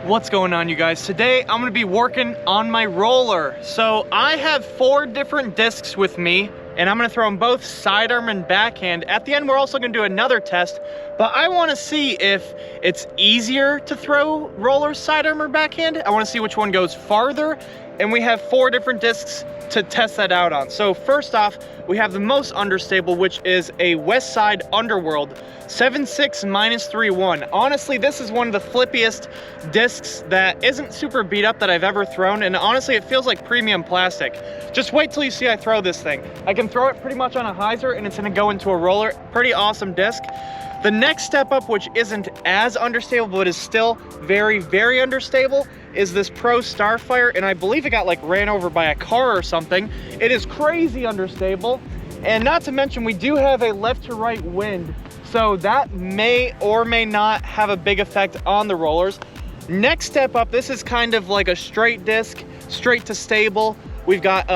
What's going on, you guys? Today I'm gonna be working on my roller. So I have 4 different discs with me, and I'm gonna throw them both sidearm and backhand. At the end, we're also gonna do another test, but I wanna see if it's easier to throw rollers sidearm or backhand. I wanna see which one goes farther, and we have 4 different discs to test that out on. So first off, we have the most understable, which is a West Side Underworld 7.6 -3.1. Honestly, this is one of the flippiest discs that isn't super beat up that I've ever thrown, and honestly, it feels like premium plastic. Just wait till you see I throw this thing. I can throw it pretty much on a hyzer, and it's gonna go into a roller. Pretty awesome disc. The next step up, which isn't as understable, but is still very, very understable, is this Pro Starfire, and I believe it got like ran over by a car or something. It is crazy understable, and not to mention we do have a left to right wind, so that may or may not have a big effect on the rollers. Next step up, this is kind of like a straight disc, straight to stable. We've got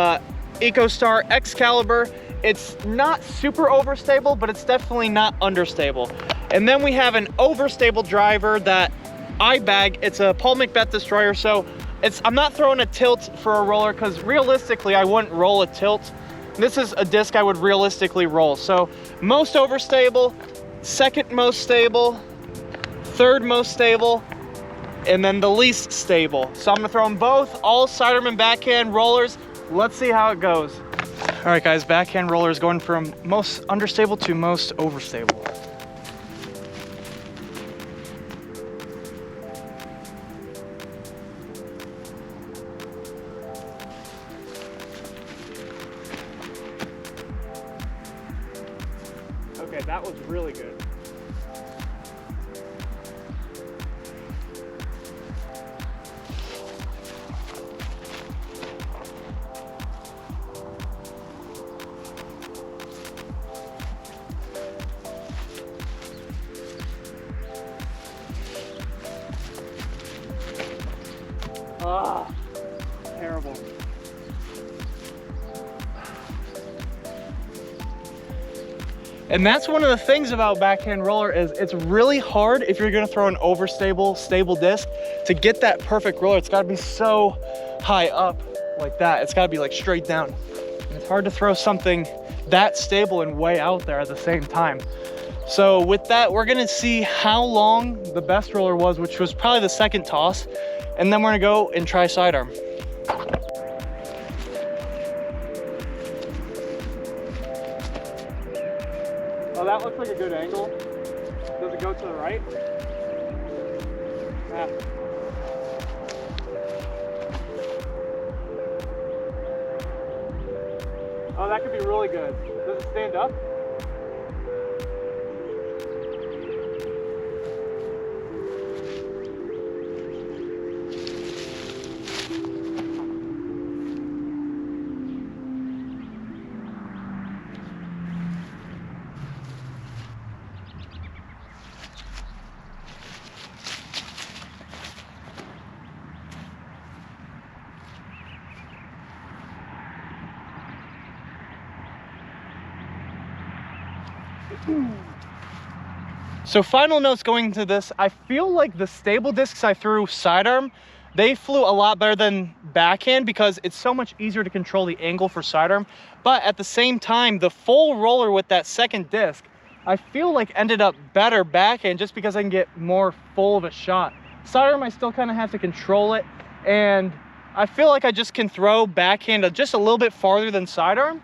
EcoStar Excalibur. It's not super overstable, but it's definitely not understable. And then we have an overstable driver that I bag. It's a Paul Macbeth Destroyer, so I'm not throwing a tilt for a roller, because realistically I wouldn't roll a tilt. This is a disc I would realistically roll. So most overstable, second most stable, third most stable, and then the least stable. So I'm gonna throw them both, all sidearm and backhand rollers. Let's see how it goes. All right, guys, backhand roller is going from most understable to most overstable. Okay, that was really good. Ah, terrible. And that's one of the things about backhand roller, is it's really hard if you're gonna throw an overstable, stable disc to get that perfect roller. It's gotta be so high up like that. It's gotta be like straight down. And it's hard to throw something that stable and way out there at the same time. So with that, we're gonna see how long the best roller was, which was probably the second toss. And then we're gonna go and try sidearm. Oh, that looks like a good angle. Does it go to the right? Ah. Oh, that could be really good. Does it stand up? So final notes going into this, I feel like the stable discs I threw sidearm, they flew a lot better than backhand because it's so much easier to control the angle for sidearm. But at the same time, the full roller with that second disc, I feel like ended up better backhand just because I can get more full of a shot. Sidearm, I still kind of have to control it, and I feel like I just can throw backhand just a little bit farther than sidearm.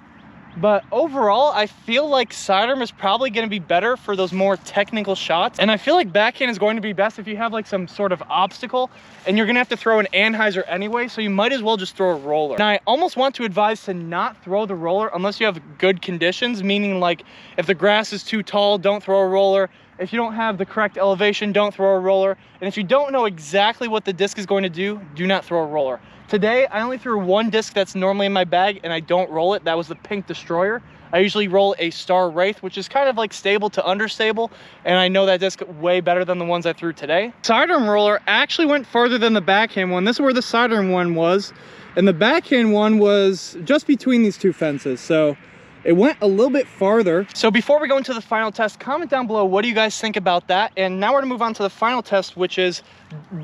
But overall, I feel like sidearm is probably going to be better for those more technical shots. And I feel like backhand is going to be best if you have like some sort of obstacle and you're going to have to throw an anhyzer anyway, so you might as well just throw a roller. Now, I almost want to advise to not throw the roller unless you have good conditions, meaning like if the grass is too tall, don't throw a roller. If you don't have the correct elevation, don't throw a roller. And if you don't know exactly what the disc is going to do not throw a roller. Today, I only threw one disc that's normally in my bag, and I don't roll it. That was the Pink Destroyer. I usually roll a Star Wraith, which is kind of like stable to understable, and I know that disc way better than the ones I threw today. Sidearm roller actually went farther than the backhand one. This is where the sidearm one was, and the backhand one was just between these two fences. So It went a little bit farther. So before we go into the final test, comment down below, what do you guys think about that? And now we're gonna move on to the final test, which is,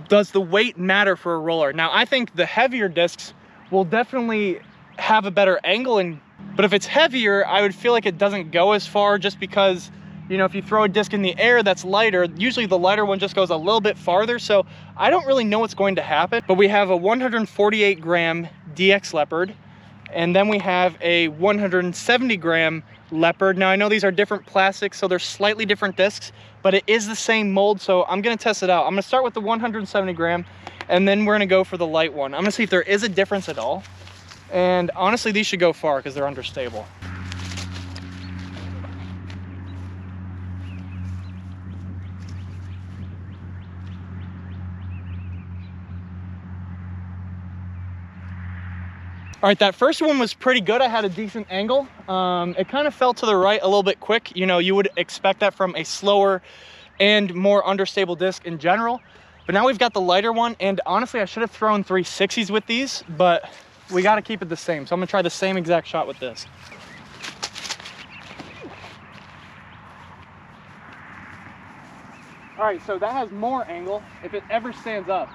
does the weight matter for a roller? Now, I think the heavier discs will definitely have a better angle, but if it's heavier, I would feel like it doesn't go as far, just because, you know, if you throw a disc in the air that's lighter, usually the lighter one just goes a little bit farther. So I don't really know what's going to happen, but we have a 148 gram DX Leopard, and then we have a 170 gram Leopard. Now I know these are different plastics, so they're slightly different discs, but it is the same mold. So I'm gonna test it out. I'm gonna start with the 170 gram, and then we're gonna go for the light one. I'm gonna see if there is a difference at all. And honestly, these should go far because they're understable. All right, that first one was pretty good. I had a decent angle. It kind of fell to the right a little bit quick. You know, you would expect that from a slower and more understable disc in general. But now we've got the lighter one, and honestly, I should have thrown 360s with these, but we got to keep it the same. So I'm gonna try the same exact shot with this. All right, so that has more angle. If it ever stands up,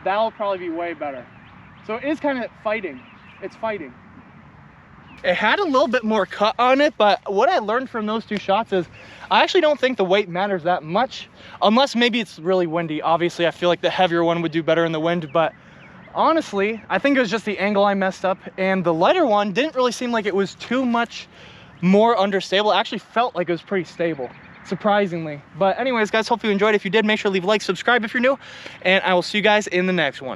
that'll probably be way better. So it is kind of fighting. It's fighting. It had a little bit more cut on it, but what I learned from those two shots is I actually don't think the weight matters that much, unless maybe it's really windy. Obviously, I feel like the heavier one would do better in the wind, but honestly, I think it was just the angle I messed up, and the lighter one didn't really seem like it was too much more understable. It actually felt like it was pretty stable, surprisingly. But anyways, guys, hope you enjoyed. If you did, make sure to leave a like, subscribe if you're new, and I will see you guys in the next one.